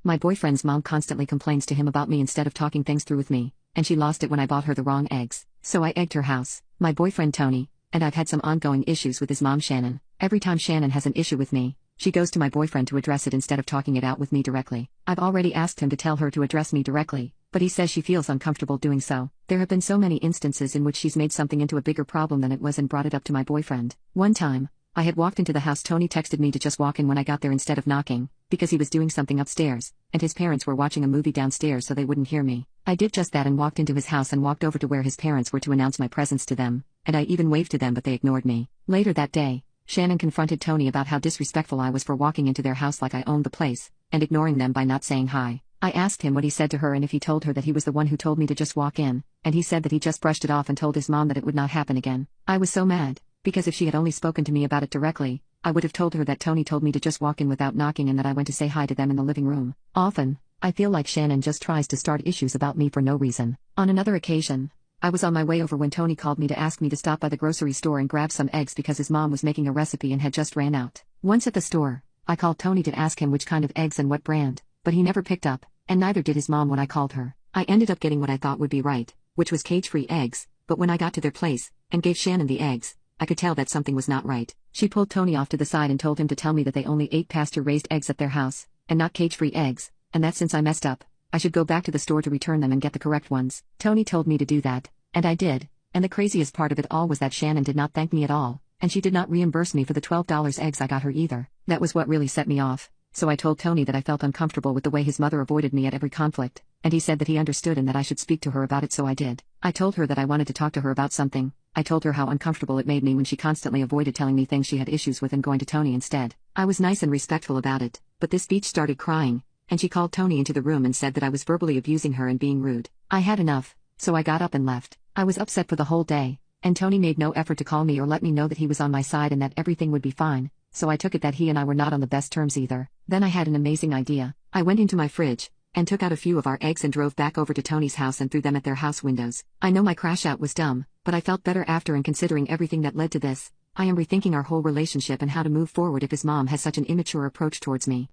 My boyfriend's mom constantly complains to him about me instead of talking things through with me, and she lost it when I bought her the wrong eggs. So I egged her house. My boyfriend Tony, and I've had some ongoing issues with his mom Shannon. Every time Shannon has an issue with me, she goes to my boyfriend to address it instead of talking it out with me directly. I've already asked him to tell her to address me directly, but he says she feels uncomfortable doing so. There have been so many instances in which she's made something into a bigger problem than it was and brought it up to my boyfriend. One time, I had walked into the house. Tony texted me to just walk in when I got there instead of knocking, because he was doing something upstairs, and his parents were watching a movie downstairs so they wouldn't hear me. I did just that and walked into his house and walked over to where his parents were to announce my presence to them, and I even waved to them but they ignored me. Later that day, Shannon confronted Tony about how disrespectful I was for walking into their house like I owned the place, and ignoring them by not saying hi. I asked him what he said to her and if he told her that he was the one who told me to just walk in, and he said that he just brushed it off and told his mom that it would not happen again. I was so mad, because if she had only spoken to me about it directly, I would have told her that Tony told me to just walk in without knocking and that I went to say hi to them in the living room. Often, I feel like Shannon just tries to start issues about me for no reason. On another occasion, I was on my way over when Tony called me to ask me to stop by the grocery store and grab some eggs because his mom was making a recipe and had just ran out. Once at the store, I called Tony to ask him which kind of eggs and what brand, but he never picked up, and neither did his mom when I called her. I ended up getting what I thought would be right, which was cage-free eggs, but when I got to their place, and gave Shannon the eggs, I could tell that something was not right. She pulled Tony off to the side and told him to tell me that they only ate pasture-raised eggs at their house, and not cage-free eggs, and that since I messed up, I should go back to the store to return them and get the correct ones. Tony told me to do that, and I did, and the craziest part of it all was that Shannon did not thank me at all, and she did not reimburse me for the $12 eggs I got her either. That was what really set me off, so I told Tony that I felt uncomfortable with the way his mother avoided me at every conflict, and he said that he understood and that I should speak to her about it, so I did. I told her that I wanted to talk to her about something. I told her how uncomfortable it made me when she constantly avoided telling me things she had issues with and going to Tony instead. I was nice and respectful about it, but this bitch started crying, and she called Tony into the room and said that I was verbally abusing her and being rude. I had enough, so I got up and left. I was upset for the whole day, and Tony made no effort to call me or let me know that he was on my side and that everything would be fine, so I took it that he and I were not on the best terms either. Then I had an amazing idea. I went into my fridge, and took out a few of our eggs and drove back over to Tony's house and threw them at their house windows. I know my crash out was dumb, but I felt better after, and considering everything that led to this, I am rethinking our whole relationship and how to move forward if his mom has such an immature approach towards me.